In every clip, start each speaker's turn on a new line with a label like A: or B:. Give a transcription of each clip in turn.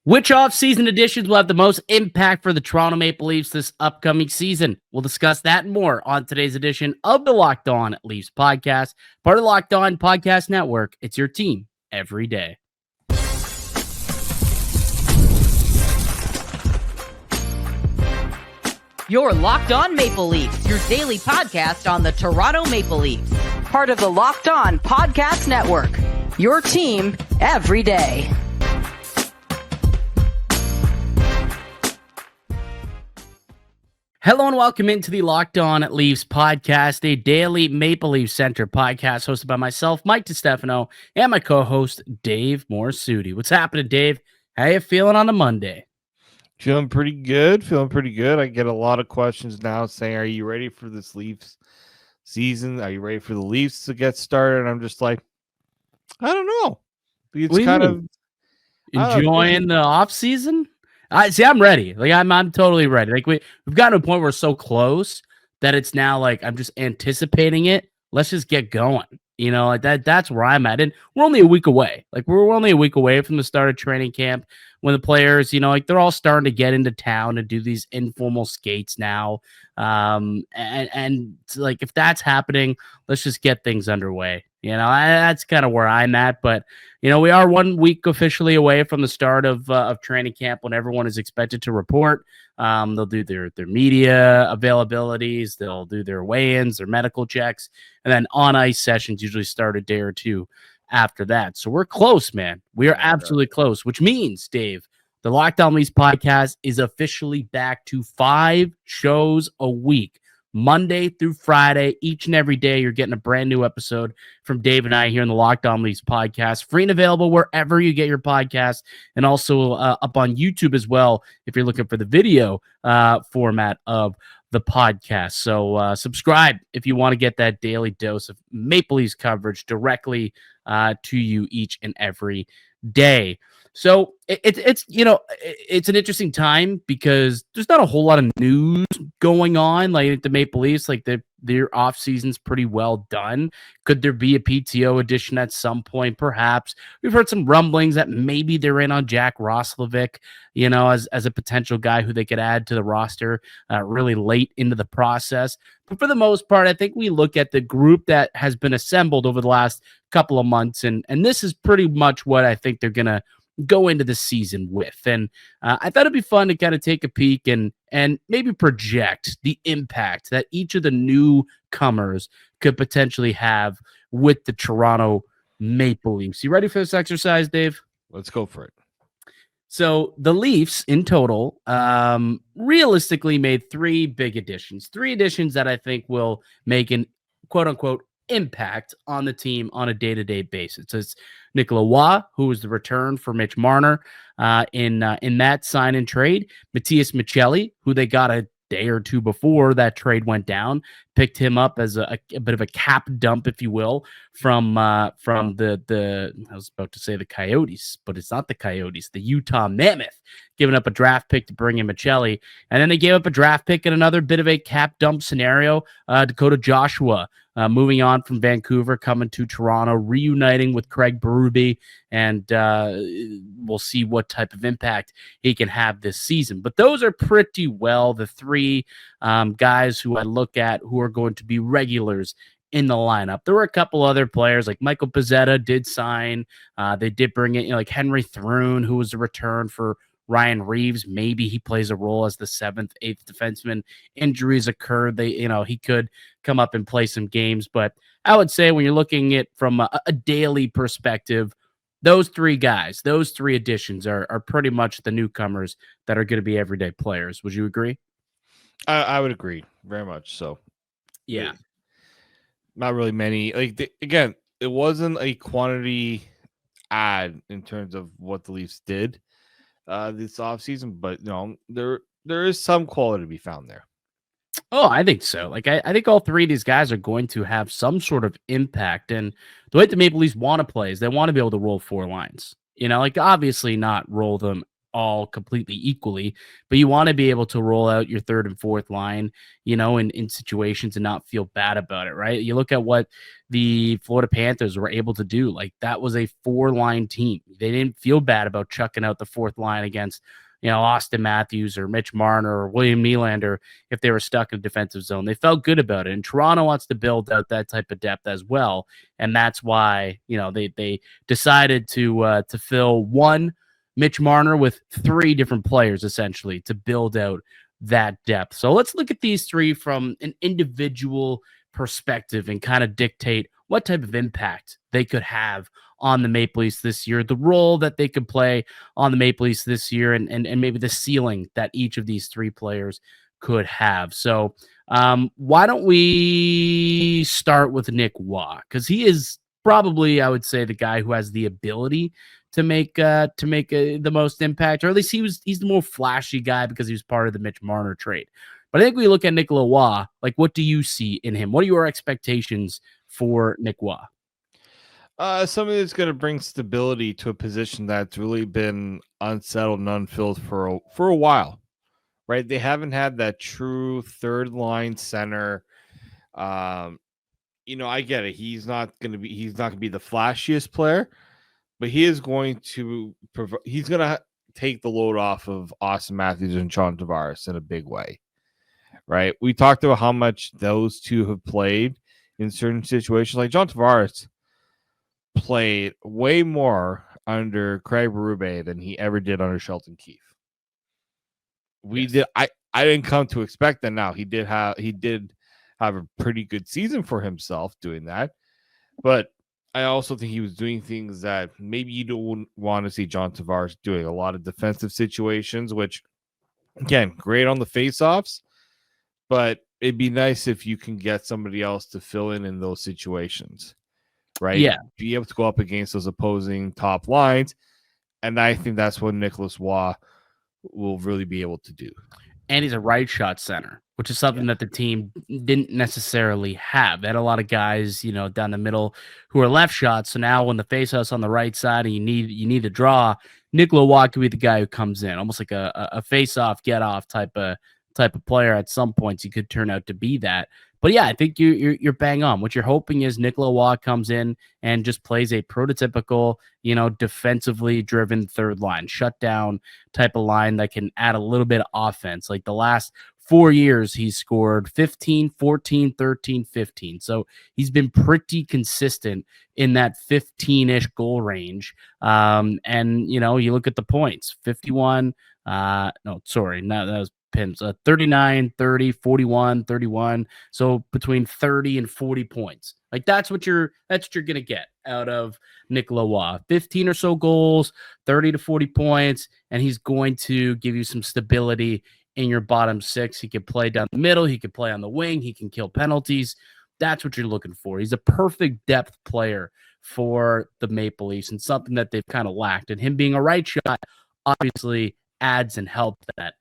A: Which offseason additions will have the most impact for the Toronto Maple Leafs this upcoming season? We'll discuss that and more on today's edition of the Locked On Leafs podcast, part of the Locked On Podcast Network. It's your team every day.
B: You're Locked On Maple Leafs, your daily podcast on the Toronto Maple Leafs, part of the Locked On Podcast Network, your team every day.
A: Hello and welcome into the Locked On Leafs podcast, a daily Maple Leaf Center podcast hosted by myself, Mike DiStefano, and my co-host, Dave Morassutti. What's happening, Dave? How you feeling on a Monday?
C: Feeling pretty good. I get a lot of questions now saying, are you ready for this Leafs season? Are you ready for the Leafs to get started? And I'm just like, I don't know. It's kind of
A: enjoying the off season. I'm ready. Like I'm totally ready. Like we've gotten to a point where we're so close that it's now like I'm just anticipating it. Let's just get going. You know, like that's where I'm at. And we're only a week away. Like we're only a week away from the start of training camp when the players, you know, like they're all starting to get into town and do these informal skates now. And like if that's happening, let's just get things underway. You know, that's kind of where I'm at. But, you know, we are 1 week officially away from the start of training camp when everyone is expected to report. They'll do their media availabilities. They'll do their weigh-ins, their medical checks, and then on-ice sessions usually start a day or two after that. So we're close, man. We are absolutely close, which means, Dave, the Locked On Leafs podcast is officially back to 5 shows a week. Monday through Friday, each and every day, you're getting a brand new episode from Dave and I here in the Locked On Leafs podcast, free and available wherever you get your podcast, and also up on YouTube as well if you're looking for the video format of the podcast. So subscribe if you want to get that daily dose of Maple Leafs coverage directly to you each and every day. So it's you know, it's an interesting time because there's not a whole lot of news going on. Like the Maple Leafs, like their off season's pretty well done. Could there be a PTO edition at some point? Perhaps. We've heard some rumblings that maybe they're in on Jack Roslovic, you know, as a potential guy who they could add to the roster really late into the process. But for the most part, I think we look at the group that has been assembled over the last couple of months, and this is pretty much what I think they're gonna go into the season with. And I thought it'd be fun to kind of take a peek and maybe project the impact that each of the newcomers could potentially have with the Toronto Maple Leafs. You ready for this exercise, Dave?
C: Let's go for it.
A: So the Leafs in total realistically made 3 big additions, 3 additions that I think will make an quote unquote impact on the team on a day-to-day basis. So it's Nicolas Roy, who was the return for Mitch Marner in that sign and trade. Mattias Michelli, who they got a day or two before that trade went down, picked him up as a bit of a cap dump, if you will, from the I was about to say the Coyotes, but it's not the Coyotes, the Utah Mammoth, giving up a draft pick to bring in Michelli. And then they gave up a draft pick in another bit of a cap dump scenario. Dakota Joshua moving on from Vancouver, coming to Toronto, reuniting with Craig Berube, and we'll see what type of impact he can have this season. But those are pretty well the 3 guys who I look at who are going to be regulars in the lineup. There were a couple other players like Michael Pezzetta did sign. They did bring in, you know, like Henry Thrun, who was a return for Ryan Reeves. Maybe he plays a role as the 7th, 8th defenseman. Injuries occurred. He could come up and play some games. But I would say when you're looking at from a daily perspective, those 3 guys, those 3 additions are pretty much the newcomers that are going to be everyday players. Would you agree?
C: I would agree very much. So
A: yeah,
C: not really many. Again, it wasn't a quantity add in terms of what the Leafs did this offseason, but you know, there is some quality to be found there.
A: Oh, I think so. Like, I think all 3 of these guys are going to have some sort of impact. And the way the Maple Leafs want to play is they want to be able to roll 4 lines. You know, like obviously not roll them all completely equally, but you want to be able to roll out your third and fourth line, in situations and not feel bad about it, right? You look at what the Florida Panthers were able to do. Like, that was a 4-line team. They didn't feel bad about chucking out the fourth line against, Austin Matthews or Mitch Marner or William Nylander if they were stuck in a defensive zone. They felt good about it. And Toronto wants to build out that type of depth as well. And that's why, they decided to fill one Mitch Marner with 3 different players, essentially, to build out that depth. So let's look at these 3 from an individual perspective and kind of dictate what type of impact they could have on the Maple Leafs this year, the role that they could play on the Maple Leafs this year, and maybe the ceiling that each of these 3 players could have. So why don't we start with Nick Waugh? Because he is probably, I would say, the guy who has the ability to make the most impact, or at least he's the more flashy guy because he was part of the Mitch Marner trade. But I think we look at Nicolas Roy, like, what do you see in him? What are your expectations for Nick Roy?
C: Somebody that's going to bring stability to a position that's really been unsettled and unfilled for a while, right? They haven't had that true third line center. I get it. He's not going to be the flashiest player, but he is going to he's going to take the load off of Austin Matthews and John Tavares in a big way, right? We talked about how much those two have played in certain situations. Like, John Tavares played way more under Craig Berube than he ever did under Shelton Keefe. I didn't come to expect that. Now he did have a pretty good season for himself doing that, but I also think he was doing things that maybe you don't want to see John Tavares doing. A lot of defensive situations, which, again, great on the faceoffs, but it'd be nice if you can get somebody else to fill in those situations, right?
A: Yeah.
C: Be able to go up against those opposing top lines. And I think that's what Nicolas Roy will really be able to do.
A: And he's a right shot center, which is something that the team didn't necessarily have. They had a lot of guys, down the middle who are left shots. So now when the faceoff's on the right side and you need to draw, Nicolas Roy could be the guy who comes in, almost like a face-off, get-off type of player. At some points, he could turn out to be that. But yeah, I think you're bang on. What you're hoping is Nicolas Roy comes in and just plays a prototypical, defensively driven third line, shutdown type of line that can add a little bit of offense. Like, the last 4 years, he's scored 15, 14, 13, 15. So he's been pretty consistent in that 15-ish goal range. And, you look at the points, 51. That was pins, 39, 30, 41, 31. So between 30 and 40 points. Like, that's what you're going to get out of Nicolas Roy. 15 or so goals, 30 to 40 points, and he's going to give you some stability in your bottom 6. He can play down the middle, he can play on the wing, he can kill penalties. That's what you're looking for. He's a perfect depth player for the Maple Leafs, and something that they've kind of lacked. And him being a right shot obviously adds and helps that.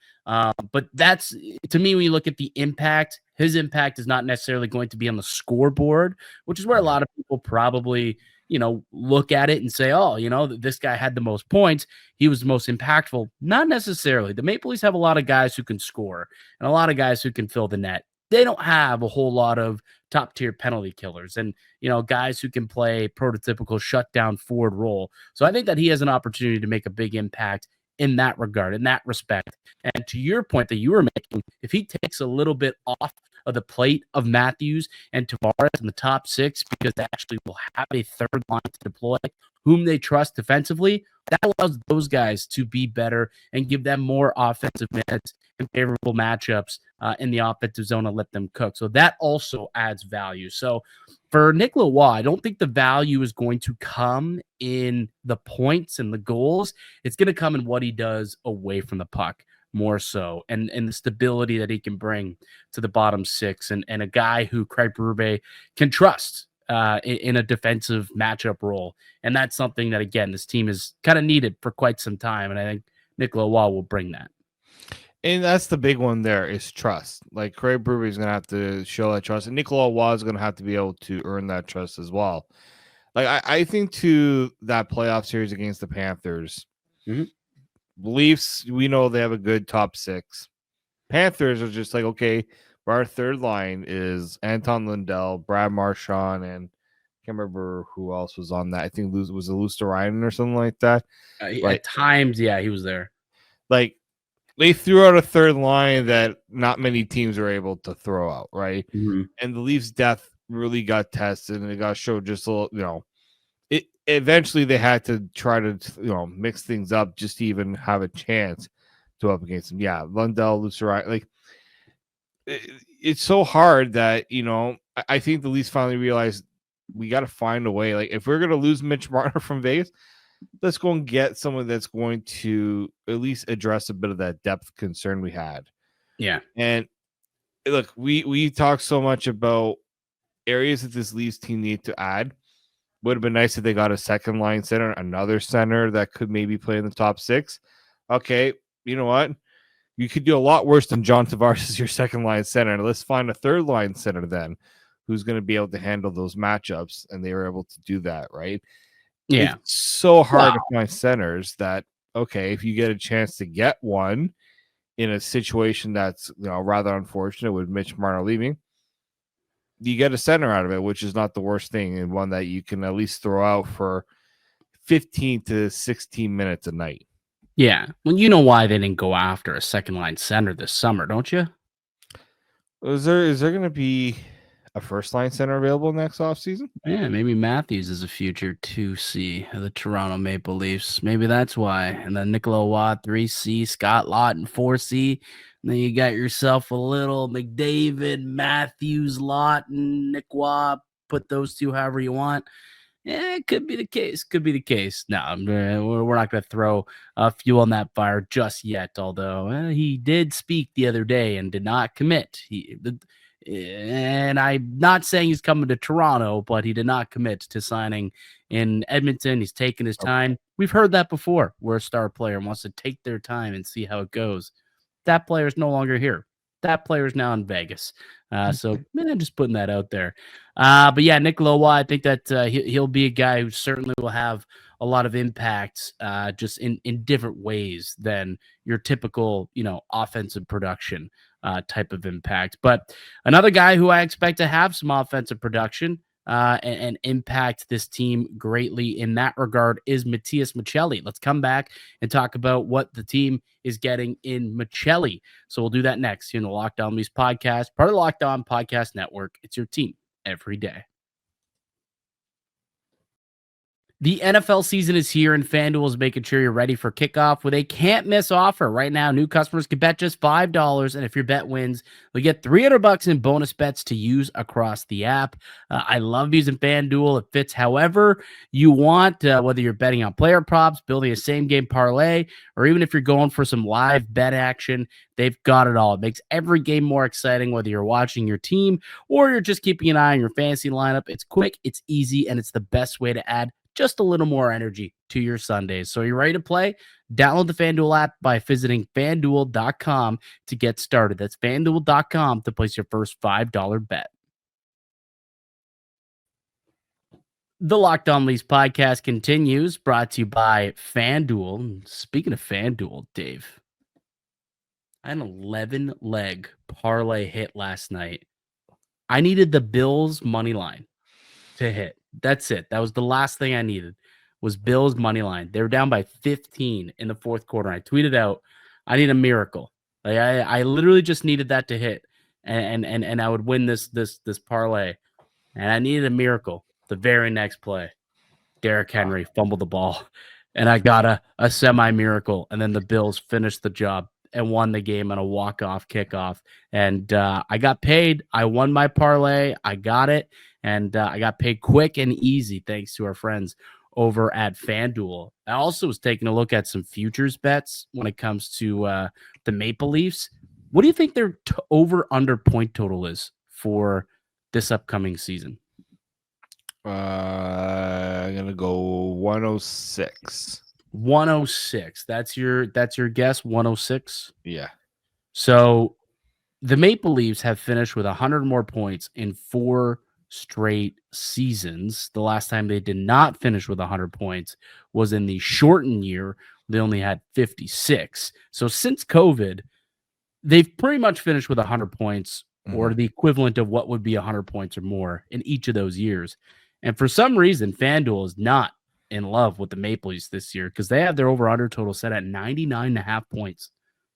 A: But that's, to me, when you look at the impact, his impact is not necessarily going to be on the scoreboard, which is where a lot of people probably, look at it and say, oh, this guy had the most points, he was the most impactful. Not necessarily. The Maple Leafs have a lot of guys who can score and a lot of guys who can fill the net. They don't have a whole lot of top tier penalty killers and, guys who can play prototypical shutdown forward role. So I think that he has an opportunity to make a big impact in that regard, in that respect. And to your point that you were making, if he takes a little bit off of the plate of Matthews and Tavares in the top 6, because they actually will have a third line to deploy whom they trust defensively, that allows those guys to be better and give them more offensive minutes and favorable matchups in the offensive zone and let them cook. So that also adds value. So for Nicolas Roy, I don't think the value is going to come in the points and the goals. It's going to come in what he does away from the puck more so, and the stability that he can bring to the bottom 6, and a guy who Craig Berube can trust in a defensive matchup role. And that's something that, again, this team has kind of needed for quite some time. And I think Nicolas Roy will bring that.
C: And that's the big one there, is trust. Like, Craig Berube is going to have to show that trust, and Nicolas Roy is going to have to be able to earn that trust as well. Like, I think to that playoff series against the Panthers, Leafs, we know they have a good top 6. Panthers are just like, okay, our third line is Anton Lundell, Brad Marchand, and I can't remember who else was on that. I think was it Luosterainen or something like that.
A: At times, yeah, he was there.
C: Like, they threw out a third line that not many teams are able to throw out, right?
A: Mm-hmm.
C: And the Leafs' depth really got tested, and it got showed just a little, eventually they had to try to, mix things up just to even have a chance to up against them. Yeah, Lundell, Luosterainen, like, it's so hard that, I think the Leafs finally realized we got to find a way. Like, if we're going to lose Mitch Marner from Vegas, let's go and get someone that's going to at least address a bit of that depth concern we had.
A: Yeah.
C: And look, we talk so much about areas that this Leafs team need to add. Would have been nice if they got a second line center, another center that could maybe play in the top 6. Okay, you know what? You could do a lot worse than John Tavares as your second line center. And let's find a third line center then who's going to be able to handle those matchups. And they were able to do that, right?
A: Yeah.
C: It's so hard to find centers that, okay, if you get a chance to get one in a situation that's, rather unfortunate with Mitch Marner leaving, you get a center out of it, which is not the worst thing, and one that you can at least throw out for 15 to 16 minutes a night.
A: Yeah. Well, you know why they didn't go after a second line center this summer, don't you?
C: Is there going to be a first line center available next offseason?
A: Yeah, maybe Matthews is a future 2C of the Toronto Maple Leafs. Maybe that's why. And then Nicolas Roy 3C, Scott Laughton 4C. And then you got yourself a little McDavid, Matthews, Laughton, Nick Roy. Put those two however you want. Yeah, it could be the case. Could be the case. No, we're not going to throw fuel on that fire just yet. Although he did speak the other day and did not commit. And I'm not saying he's coming to Toronto, but he did not commit to signing in Edmonton. He's taking his time. We've heard that before, where a star player wants to take their time and see how it goes. That player is no longer here. That player is now in Vegas. So just putting that out there. But yeah, Nicolas Roy, I think that he'll be a guy who certainly will have a lot of impact just in different ways than your typical, offensive production type of impact. But another guy who I expect to have some offensive production and impact this team greatly in that regard is Mattias Michelli. Let's come back and talk about what the team is getting in Maccelli. So we'll do that next here in the Locked On Leafs podcast, part of the Locked On Podcast Network. It's your team every day. The NFL season is here, and FanDuel is making sure you're ready for kickoff with a can't-miss offer. Right now, new customers can bet just $5, and if your bet wins, you'll get $300 in bonus bets to use across the app. I love using FanDuel. It fits however you want, whether you're betting on player props, building a same-game parlay, or even if you're going for some live bet action, they've got it all. It makes every game more exciting, whether you're watching your team or you're just keeping an eye on your fantasy lineup. It's quick, it's easy, and it's the best way to add just a little more energy to your Sundays. So you're ready to play? Download the FanDuel app by visiting FanDuel.com to get started. That's FanDuel.com to place your first $5 bet. The Locked On Leafs podcast continues, brought to you by FanDuel. Speaking of FanDuel, Dave, I had an 11-leg parlay hit last night. I needed the Bills money line to hit. That's it. That was the last thing I needed was Bills money line. They were down by 15 in the fourth quarter. I tweeted out, I need a miracle. Like I literally just needed that to hit and I would win this parlay. And I needed a miracle. The very next play, Derrick Henry fumbled the ball and I got a semi-miracle. And then the Bills finished the job and won the game on a walk-off kickoff. And I got paid. I won my parlay. I got it. And I got paid quick and easy thanks to our friends over at FanDuel. I also was taking a look at some futures bets when it comes to the Maple Leafs. What do you think their over-under point total is for this upcoming season?
C: I'm going to go 106.
A: 106. That's your guess, 106?
C: Yeah.
A: So the Maple Leafs have finished with 100 more points in 4 straight seasons. The last time they did not finish with 100 points was in the shortened year they only had 56. So since COVID, they've pretty much finished with 100 points or the equivalent of what would be 100 points or more in each of those years. And for some reason, FanDuel is not in love with the Maple Leafs this year because they have their over-under total set at 99.5 points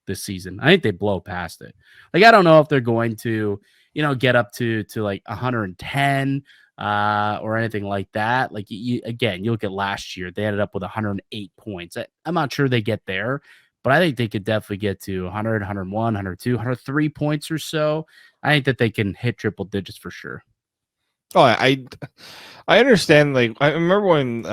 A: this season. I think they blow past it. Like, I don't know if they're going to, get up to like 110 or anything like that. Like, you look at last year, they ended up with 108 points. I'm not sure they get there, but I think they could definitely get to 100, 101, 102, 103 points or so. I think that they can hit triple digits for sure.
C: Oh, I understand. Like, I remember when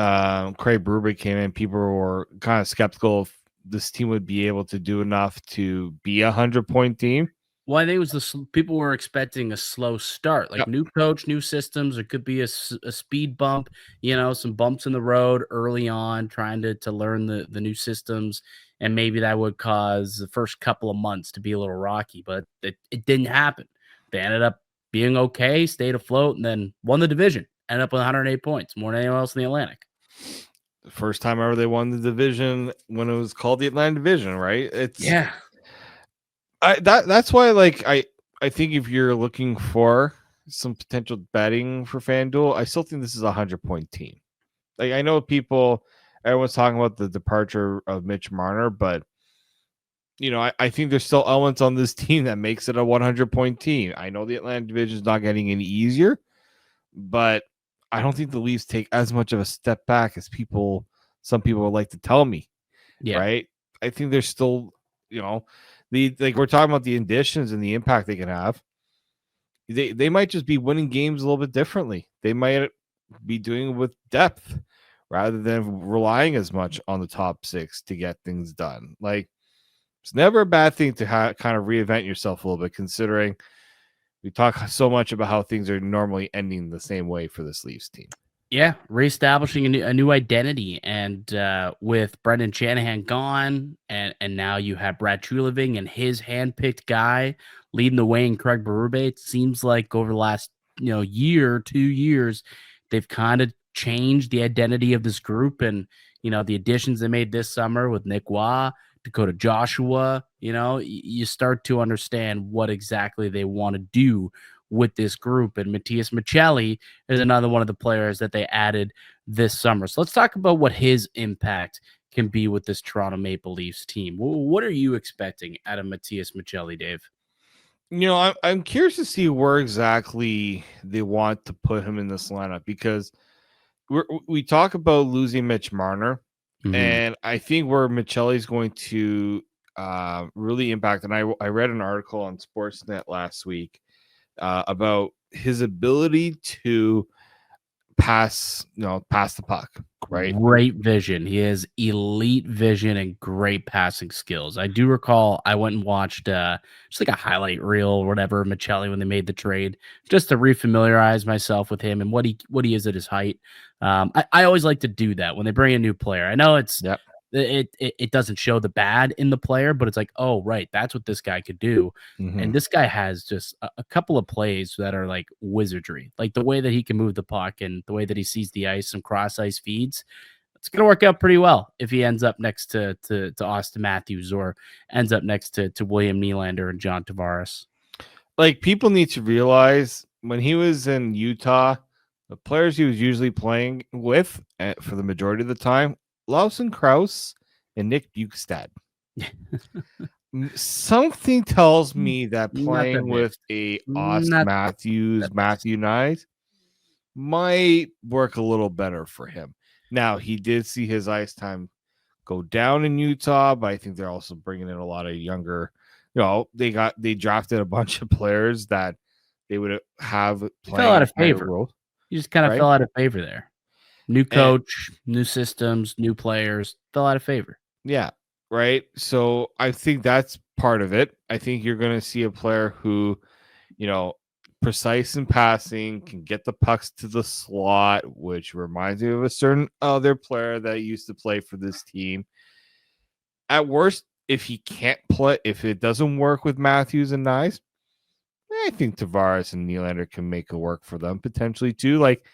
C: Craig Berube came in, people were kind of skeptical if this team would be able to do enough to be 100-point team.
A: Well, I think it was people were expecting a slow start, like new coach, new systems. It could be a speed bump, some bumps in the road early on, trying to learn the new systems. And maybe that would cause the first couple of months to be a little rocky, but it didn't happen. They ended up being okay, stayed afloat, and then won the division. Ended up with 108 points, more than anyone else in the Atlantic.
C: The first time ever they won the division when it was called the Atlantic Division, right? That's why, like, I think if you're looking for some potential betting for FanDuel, I still think this is a 100-point team. Like, I know everyone's talking about the departure of Mitch Marner, but I think there's still elements on this team that makes it a 100-point team. I know the Atlantic Division is not getting any easier, but I don't think the Leafs take as much of a step back as some people would like to tell me. Yeah. Right? I think there's still, we're talking about the additions and the impact they can have. They might just be winning games a little bit differently. They might be doing it with depth rather than relying as much on the top six to get things done. Like, it's never a bad thing to kind of reinvent yourself a little bit, considering we talk so much about how things are normally ending the same way for this Leafs team.
A: Yeah, reestablishing a new identity, and with Brendan Shanahan gone, and now you have Brad Treliving and his handpicked guy leading the way in Craig Berube. It seems like over the last 2 years, they've kind of changed the identity of this group, and the additions they made this summer with Nick Roy, Dakota Joshua, you start to understand what exactly they want to do with this group. And Mattias Michelli is another one of the players that they added this summer. So let's talk about what his impact can be with this Toronto Maple Leafs team. What are you expecting out of Mattias Michelli, Dave?
C: I'm curious to see where exactly they want to put him in this lineup, because we talk about losing Mitch Marner. Mm-hmm. And I think where Michelli is going to really impact, and I read an article on Sportsnet last week about his ability to pass the puck, right?
A: Great vision. He has elite vision and great passing skills. I do recall I went and watched just like a highlight reel or whatever, Michelli, when they made the trade, just to refamiliarize myself with him and what he is at his height. I always like to do that when they bring a new player. I know it doesn't show the bad in the player, but it's like, oh, right, that's what this guy could do. Mm-hmm. And this guy has just a couple of plays that are like wizardry, like the way that he can move the puck and the way that he sees the ice and cross ice feeds. It's going to work out pretty well if he ends up next to Austin Matthews or ends up next to William Nylander and John Tavares.
C: Like, people need to realize when he was in Utah, the players he was usually playing with for the majority of the time, Lawson Krause and Nick Bukestad. Something tells me that playing with a Austin Matthews, Matthew Knight might work a little better for him. Now, he did see his ice time go down in Utah, but I think they're also bringing in a lot of younger. They drafted a bunch of players that they would have playing
A: fell out of favor. You just kind of fell out of favor there. New coach, new systems, new players, fell out of favor.
C: Yeah, right. So I think that's part of it. I think you're going to see a player who, precise in passing, can get the pucks to the slot, which reminds me of a certain other player that used to play for this team. At worst, if it doesn't work with Matthews and Nyes, I think Tavares and Nylander can make it work for them potentially too. Like,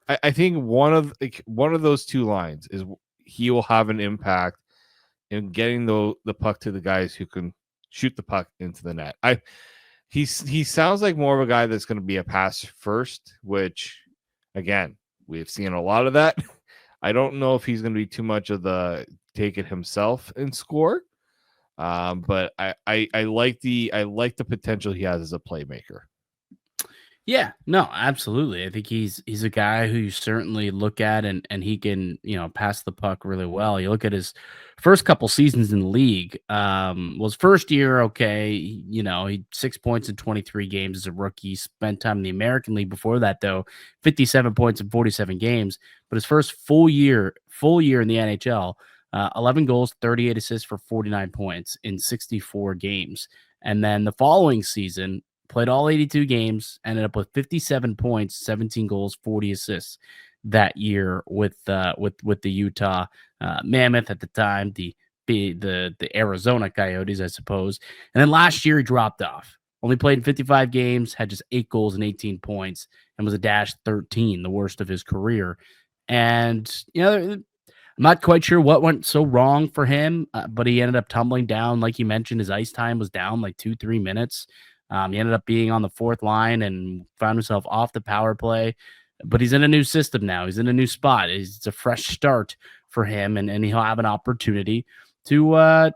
C: I think one of those two lines is he will have an impact and getting the puck to the guys who can shoot the puck into the net. He sounds like more of a guy that's going to be a pass first, which again, we have seen a lot of that. I don't know if he's going to be too much of the take it himself and score. But I like the potential he has as a playmaker.
A: Yeah, no, absolutely. I think he's a guy who you certainly look at and he can, pass the puck really well. You look at his first couple seasons in the league. Was first year okay, he 6 points in 23 games as a rookie, spent time in the American League before that though, 57 points in 47 games, but his first full year in the NHL, 11 goals, 38 assists for 49 points in 64 games. And then the following season, played all 82 games, ended up with 57 points, 17 goals, 40 assists that year with the Utah Mammoth at the time, the Arizona Coyotes, I suppose. And then last year he dropped off. Only played in 55 games, had just 8 goals and 18 points, and was a -13, the worst of his career. And I'm not quite sure what went so wrong for him, but he ended up tumbling down. Like you mentioned, his ice time was down like 2-3 minutes. He ended up being on the fourth line and found himself off the power play. But he's in a new system now. He's in a new spot. It's a fresh start for him, and he'll have an opportunity to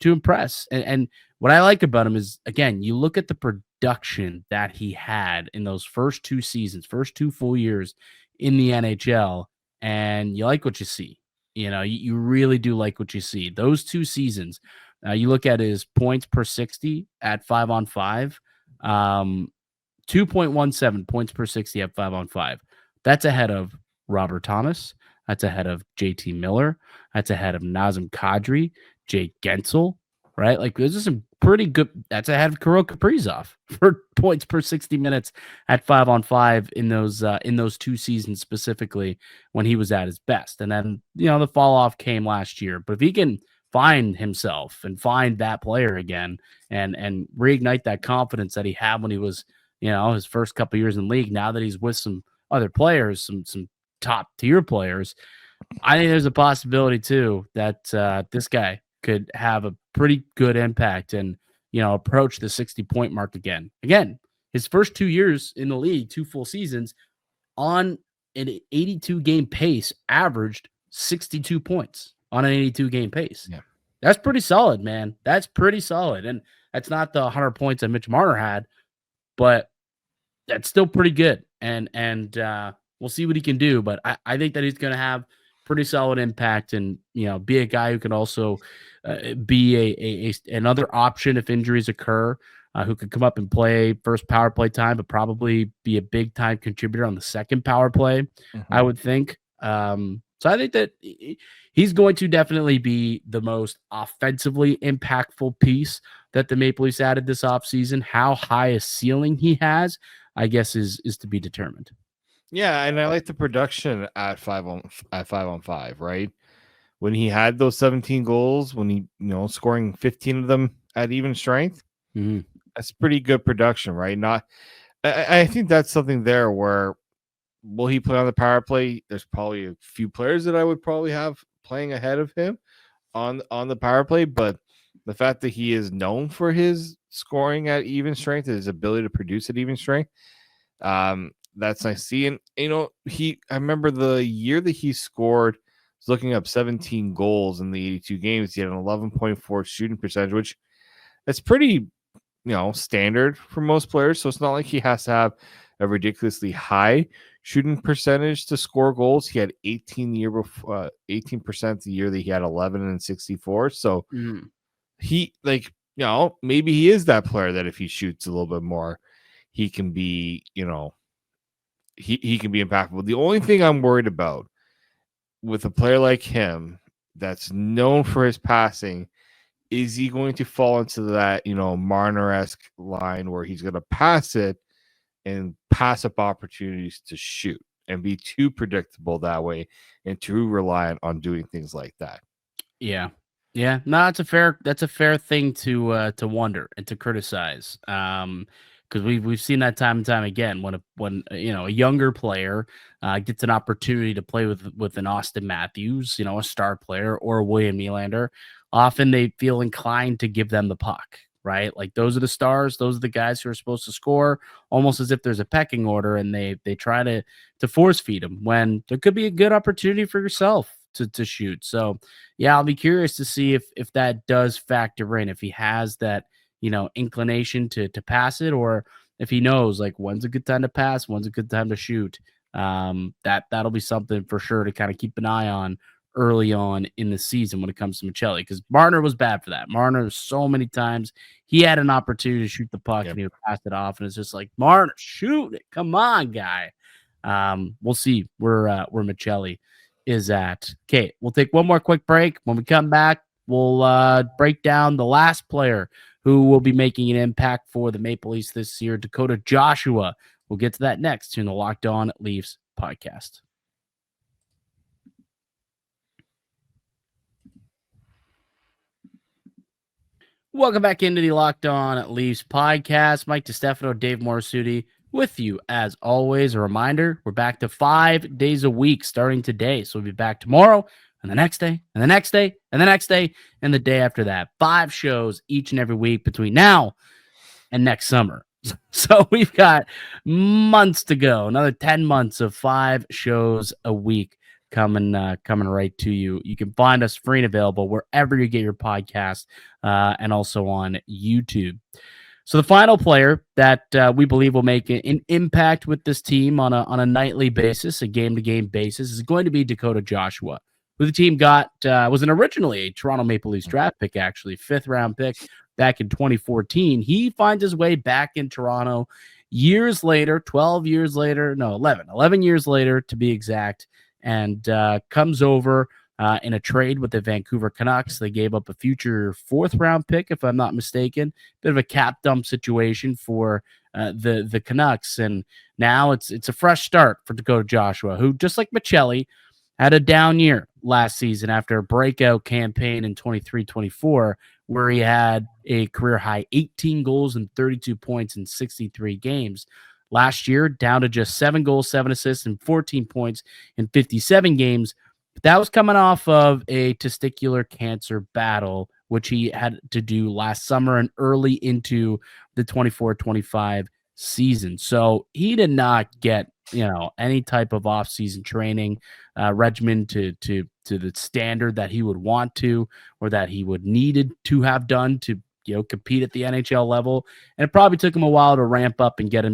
A: impress. And what I like about him is, again, you look at the production that he had in those first 2 seasons, first 2 full years in the NHL, and you like what you see. You really do like what you see. Those 2 seasons, you look at his points per 60 at 5-on-5, 2.17 points per 60 at 5-on-5. That's ahead of Robert Thomas. That's ahead of JT Miller. That's ahead of Nazem Kadri, Jake Gensel, right? Like, this is some pretty good. That's ahead of Kirill Kaprizov for points per 60 minutes at 5-on-5 in those 2 seasons specifically when he was at his best. And then, the fall off came last year. But if he can find himself and find that player again and reignite that confidence that he had when he was, his first couple years in the league, now that he's with some other players, some top tier players, I think there's a possibility too that this guy could have a pretty good impact and, approach the 60-point mark again. Again, his first 2 years in the league, 2 full seasons on an 82 game pace, averaged 62 points on an 82 game pace.
C: Yeah.
A: That's pretty solid, man. That's pretty solid. And that's not the 100 points that Mitch Marner had, but that's still pretty good. And we'll see what he can do. But I think that he's going to have pretty solid impact and, be a guy who can also be another option if injuries occur, who could come up and play first power play time, but probably be a big time contributor on the second power play, I would think. So I think that he's going to definitely be the most offensively impactful piece that the Maple Leafs added this offseason. How high a ceiling he has, I guess, is to be determined.
C: Yeah, and I like the production at 5-on-5, right? When he had those 17 goals, when he, scoring 15 of them at even strength, that's pretty good production, right? I think that's something there where, will he play on the power play? There's probably a few players that I would probably have playing ahead of him on the power play, but the fact that he is known for his scoring at even strength, his ability to produce at even strength, that's nice to see. And I remember the year that he scored, was looking up 17 goals in the 82 games. He had an 11.4 shooting percentage, which that's pretty, standard for most players. So it's not like he has to have a ridiculously high shooting percentage to score goals. He had 18% the year that he had 11 and 64. So he, maybe he is that player that if he shoots a little bit more, he can be, he can be impactful. The only thing I'm worried about with a player like him that's known for his passing, is he going to fall into that, Marner-esque line where he's going to pass it and pass up opportunities to shoot and be too predictable that way and too reliant on doing things like that? Yeah.
A: Yeah. No, that's a fair thing to wonder and to criticize. Because we've seen that time and time again when a younger player gets an opportunity to play with an Austin Matthews, a star player, or a William Nylander, often they feel inclined to give them the puck, right? Like those are the stars, those are the guys who are supposed to score, almost as if there's a pecking order, and they try to force feed them when there could be a good opportunity for yourself to shoot. So yeah, I'll be curious to see if that does factor in, if he has that, inclination to pass it, or if he knows like when's a good time to pass, when's a good time to shoot. That'll be something for sure to kind of keep an eye on early on in the season when it comes to Michelli, because Marner was bad for that. Marner, so many times he had an opportunity to shoot the puck and he would pass it off, and it's just like, Marner, shoot it, come on, guy. We'll see where Michelli is at. Okay, we'll take one more quick break. When we come back, we'll break down the last player who will be making an impact for the Maple Leafs this year, Dakota Joshua. We'll get to that next in the Locked On Leafs podcast. Welcome back into the Locked On Leafs podcast. Mike DiStefano, Dave Morassutti with you as always. A reminder, we're back to 5 days a week starting today. So we'll be back tomorrow and the next day and the next day and the next day and the day after that. 5 shows each and every week between now and next summer. So we've got months to go, another 10 months of 5 shows a week coming right to you. You can find us free and available wherever you get your podcast, and also on YouTube. So the final player that we believe will make an impact with this team on a nightly basis, a game-to-game basis, is going to be Dakota Joshua, who the team got was originally a Toronto Maple Leafs draft pick, actually 5th-round pick back in 2014. He finds his way back in Toronto years later, 11 years later to be exact, and comes over in a trade with the Vancouver Canucks. They gave up a future 4th-round pick, if I'm not mistaken. Bit of a cap dump situation for the Canucks, and now it's a fresh start for Dakota Joshua, who, just like Michelli, had a down year last season after a breakout campaign in 23-24, where he had a career-high 18 goals and 32 points in 63 games. Last year, down to just 7 goals, 7 assists, and 14 points in 57 games. But that was coming off of a testicular cancer battle, which he had to do last summer and early into the 24-25 season. So he did not get, any type of off-season training regimen to the standard that he would want to, or that he would needed to have done to, compete at the NHL level. And it probably took him a while to ramp up and get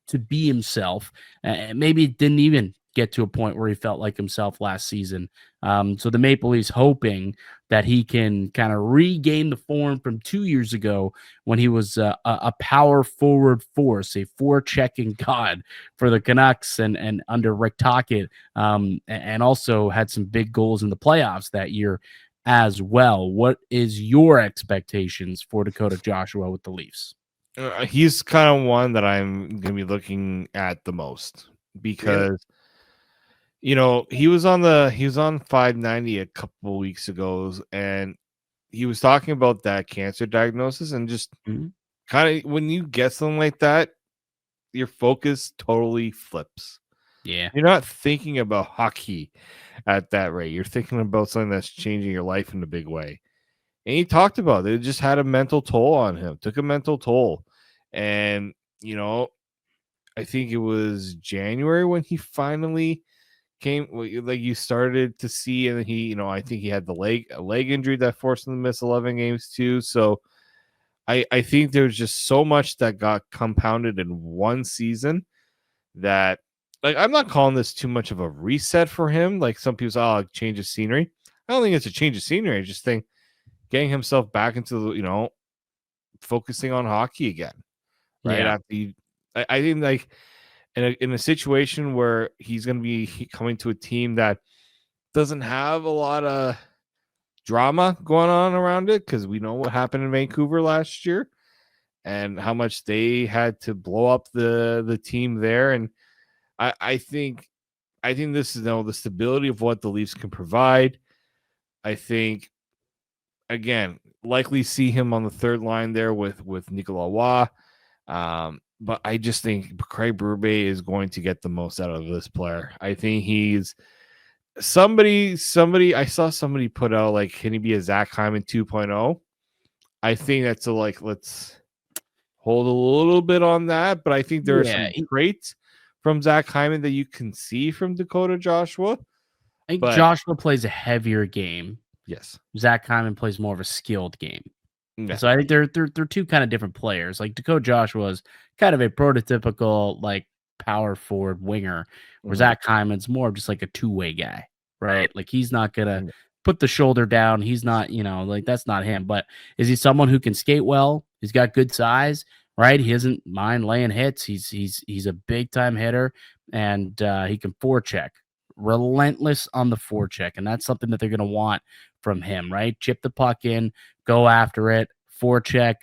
A: to be himself. Maybe it didn't even get to a point where he felt like himself last season. So the Maple Leafs hoping that he can kind of regain the form from 2 years ago when he was a power forward force, a forechecking god for the Canucks and under Rick Tocchet, and also had some big goals in the playoffs that year as well. What is your expectations for Dakota Joshua with the Leafs?
C: He's kind of one that I'm going to be looking at the most because, he was on 590 a couple weeks ago, and he was talking about that cancer diagnosis, and just kind of when you get something like that, your focus totally flips.
A: Yeah.
C: You're not thinking about hockey at that rate. You're thinking about something that's changing your life in a big way. And he talked about it. It just had a mental toll on him, took a mental toll. And, I think it was January when he finally came, like you started to see, and he, I think he had a leg injury that forced him to miss 11 games too. So I think there's just so much that got compounded in one season that, like, I'm not calling this too much of a reset for him. Like some people say, change of scenery. I don't think it's a change of scenery. I just think getting himself back into, focusing on hockey again. Right.
A: Yeah.
C: After I think, like, in a situation where he's going to be coming to a team that doesn't have a lot of drama going on around it, because we know what happened in Vancouver last year and how much they had to blow up the team there. And I think this is the stability of what the Leafs can provide. I think, again, likely see him on the 3rd line there with Nicolas Roy. But I just think Craig Berube is going to get the most out of this player. I think he's somebody, I saw somebody put out like, can he be a Zach Hyman 2.0? I think that's let's hold a little bit on that, but I think there are some traits from Zach Hyman that you can see from Dakota Joshua.
A: I think Joshua plays a heavier game.
C: Yes.
A: Zach Hyman plays more of a skilled game.
C: Yeah.
A: So I think they're two kind of different players. Like Dakota Joshua is kind of a prototypical like power forward winger, where Zach Hyman's more of just like a two-way guy, right? Like he's not gonna put the shoulder down. He's not, like that's not him. But is he someone who can skate well? He's got good size, right? He doesn't mind laying hits. He's a big time hitter, and he can forecheck. Relentless on the forecheck, and that's something that they're going to want from him, right? Chip the puck in, go after it, forecheck,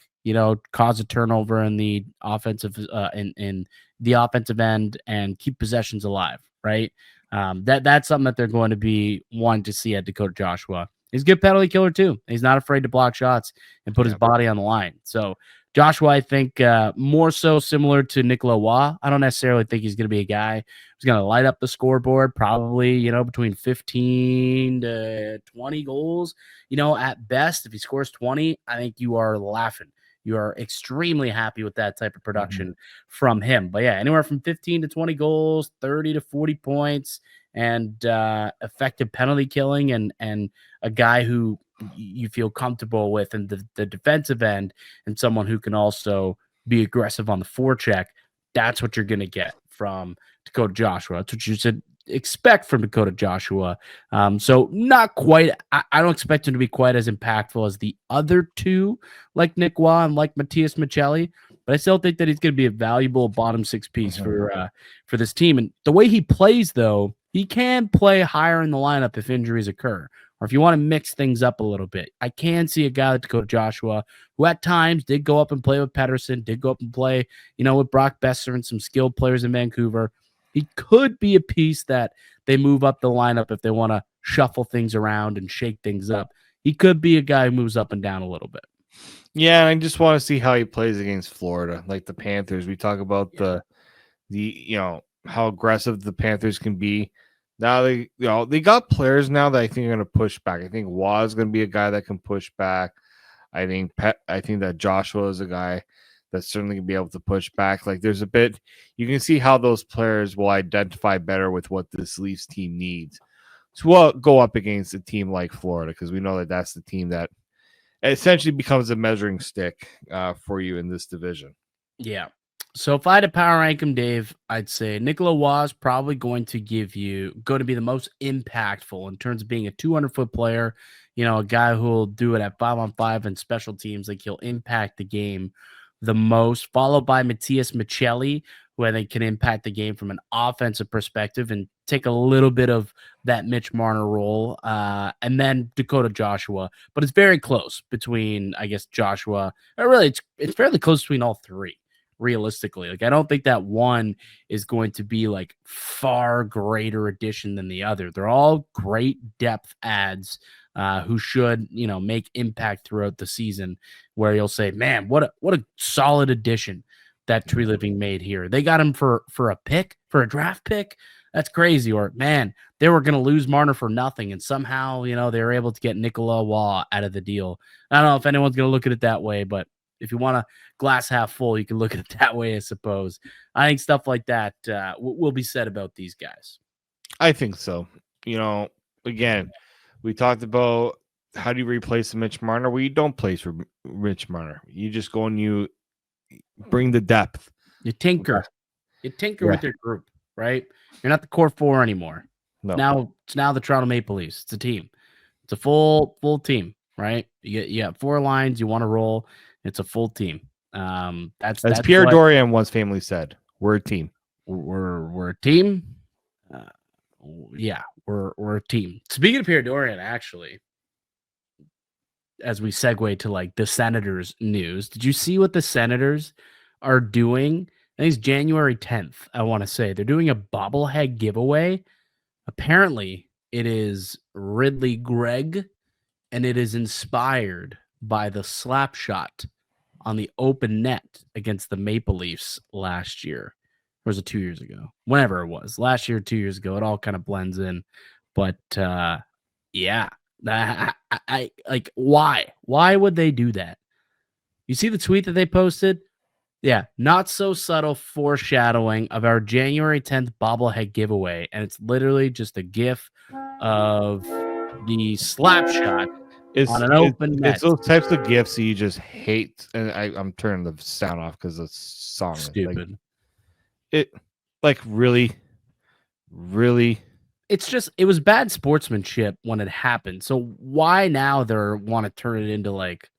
A: cause a turnover in the offensive in the offensive end, and keep possessions alive, right? That's something that they're going to be wanting to see at Dakota Joshua. He's a good penalty killer too. He's not afraid to block shots and put his body on the line. So Joshua, I think, more so similar to Nicolas Roy. I don't necessarily think he's going to be a guy who's going to light up the scoreboard, probably, between 15 to 20 goals, at best. If he scores 20, I think you are laughing. You are extremely happy with that type of production from him. But yeah, anywhere from 15 to 20 goals, 30 to 40 points, and effective penalty killing, and a guy who you feel comfortable with in the defensive end, and someone who can also be aggressive on the forecheck. That's what you're going to get from Dakota Joshua. That's what you should expect from Dakota Joshua. So not quite, I don't expect him to be quite as impactful as the other two, like Nick Waugh and like Mattias Michelli, but I still think that he's going to be a valuable bottom six piece for this team. And the way he plays, though, he can play higher in the lineup if injuries occur, or if you want to mix things up a little bit. I can see a guy like Dakota Joshua, who at times did go up and play with Pettersson, did go up and play, with Brock Besser and some skilled players in Vancouver. He could be a piece that they move up the lineup if they want to shuffle things around and shake things up. He could be a guy who moves up and down a little bit.
C: Yeah, and I just want to see how he plays against Florida, like the Panthers. We talk about the how aggressive the Panthers can be. Now they got players now that I think are going to push back. I think Waugh is going to be a guy that can push back. I think that Joshua is a guy that's certainly going to be able to push back. Like there's a bit, you can see how those players will identify better with what this Leafs team needs to go up against a team like Florida, because we know that that's the team that essentially becomes a measuring stick for you in this division.
A: Yeah. So if I had to power rank him, Dave, I'd say Nicolas Roy is probably going to be the most impactful in terms of being a 200-foot player, a guy who will do it at 5-on-5 and special teams. Like he'll impact the game the most, followed by Mattias Michelli, who I think can impact the game from an offensive perspective and take a little bit of that Mitch Marner role, and then Dakota Joshua. But it's very close between, I guess, Joshua. Or really, it's fairly close between all three, realistically. Like I don't think that one is going to be like far greater addition than the other. They're all great depth adds who should, make impact throughout the season, where you'll say, man, what a solid addition that Tree Living made here. They got him for a draft pick. That's crazy. Or man, they were going to lose Marner for nothing, and somehow, they were able to get Nicolas Roy out of the deal. I don't know if anyone's going to look at it that way, but if you want a glass half full, you can look at it that way, I suppose. I think stuff like that will be said about these guys.
C: I think so. Again, we talked about how do you replace Mitch Marner? Well, you don't place for Mitch Marner. You just go and you bring the depth.
A: You tinker. Okay. You tinker with your group, right? You're not the core four anymore. No. It's now the Toronto Maple Leafs. It's a team. It's a full team, right? You got four lines. You want to roll. It's a full team. That's
C: Pierre Dorian once famously said. We're a team.
A: We're a team. Yeah, we're a team. Speaking of Pierre Dorian, actually, as we segue to like the Senators news, did you see what the Senators are doing? I think it's January 10th. I want to say they're doing a bobblehead giveaway. Apparently, it is Ridley Gregg, and it is inspired by the slap shot on the open net against the Maple Leafs last year. Or was it 2 years ago? Whenever it was. Last year, 2 years ago. It all kind of blends in. But yeah, I like why? Why would they do that? You see the tweet that they posted? Yeah, not so subtle foreshadowing of our January 10th bobblehead giveaway. And it's literally just a gif of the slap shot on an open net.
C: It's those types of gifts that you just hate. And I'm turning the sound off because the song
A: Stupid.
C: Is like really.
A: It's just it was bad sportsmanship when it happened. So why now they want to turn it into like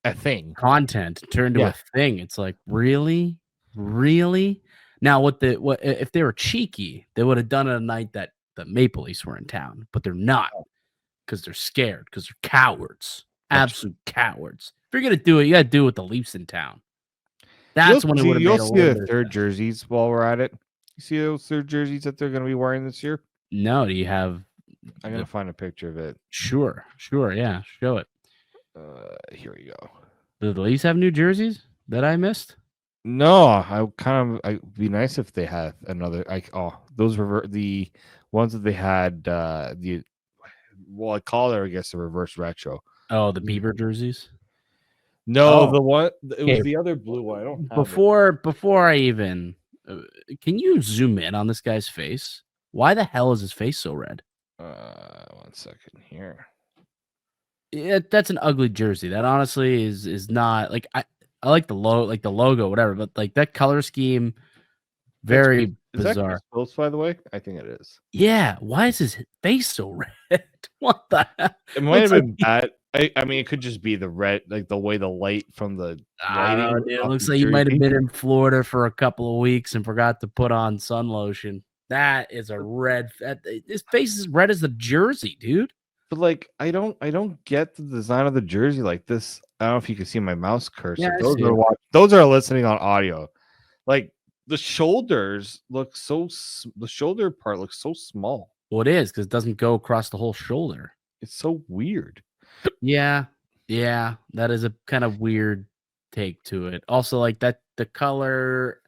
C: a thing
A: content, turn into a thing? It's like really? Now what if they were cheeky, they would have done it a night that the Maple Leafs were in town, but they're not because they're scared, because they're cowards. Absolute cowards. If you're gonna do it, you gotta do it with the Leafs in town. That's when it would have made a
C: see the third jerseys while we're at it. You see those third jerseys that they're going to be wearing this year?
A: No, do you have?
C: I'm going to find a picture of it.
A: Sure, yeah, show it.
C: Here we go.
A: Do the Leafs have new jerseys that I missed?
C: No, it'd be nice if they had another. Those were the ones that they had. I call it, I guess, a reverse retro.
A: Oh, the Bieber jerseys.
C: No, the one it was the other blue one. I don't have
A: before I even. Can you zoom in on this guy's face? Why the hell is his face so red?
C: 1 second here.
A: Yeah, that's an ugly jersey. That honestly is not like I like the logo, whatever, but like that color scheme, very bizarre.
C: Is that Chris, by the way? I think it is.
A: Yeah. Why is his face so red? What the hell?
C: It might have been bad. I mean, it could just be the red, like the way the light from the lighting.
A: It looks like you might have been in Florida for a couple of weeks and forgot to put on sun lotion. That is a red. His face is red as the jersey, dude.
C: But like, I don't get the design of the jersey like this. I don't know if you can see my mouse cursor.
A: Yeah,
C: those are listening on audio. Like the shoulders look the shoulder part looks so small.
A: Well, it is because it doesn't go across the whole shoulder.
C: It's so weird.
A: Yeah, that is a kind of weird take to it. Also, like the color,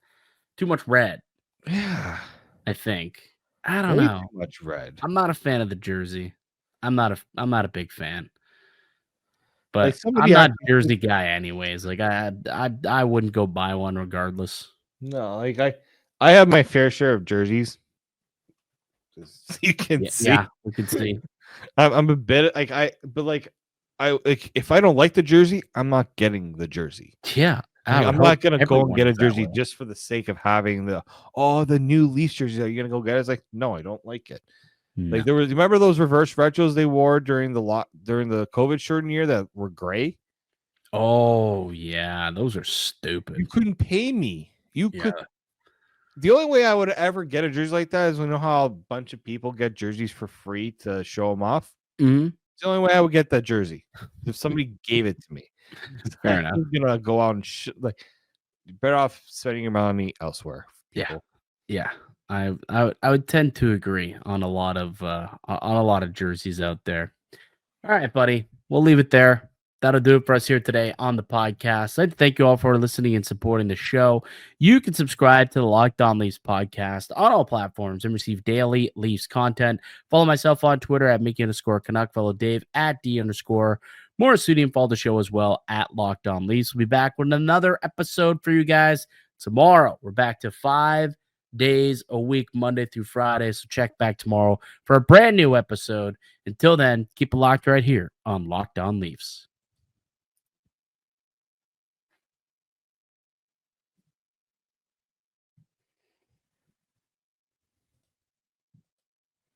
A: too much red.
C: Yeah,
A: I think. I don't know.
C: Too much red.
A: I'm not a fan of the jersey. I'm not a big fan. But
C: Like
A: I'm not a jersey guy, anyways. Like I wouldn't go buy one regardless.
C: No, like I have my fair share of jerseys. You can see.
A: Yeah, we can see.
C: I'm a bit like if I don't like the jersey, I'm not getting the jersey.
A: Yeah.
C: I'm not gonna go and get a jersey just for the sake of having the new Leafs jersey. Are you gonna go get it? It's like, no, I don't like it.
A: No.
C: Like remember those reverse retros they wore during the COVID shortened year that were gray?
A: Oh yeah, those are stupid.
C: You couldn't pay me. The only way I would ever get a jersey like that is how a bunch of people get jerseys for free to show them off.
A: Mm-hmm.
C: It's the only way I would get that jersey if somebody gave it to me.
A: Fair enough.
C: I'm gonna go out and you're better off spending your money elsewhere. People.
A: Yeah. I would tend to agree on a lot of jerseys out there. All right, buddy. We'll leave it there. That'll do it for us here today on the podcast. I'd like to thank you all for listening and supporting the show. You can subscribe to the Locked On Leafs podcast on all platforms and receive daily Leafs content. Follow myself on Twitter at Mickey_Canuck. Follow Dave at D_Morassutti, and follow the show as well at Locked On Leafs. We'll be back with another episode for you guys tomorrow. We're back to 5 days a week, Monday through Friday. So check back tomorrow for a brand new episode. Until then, keep it locked right here on Locked On Leafs.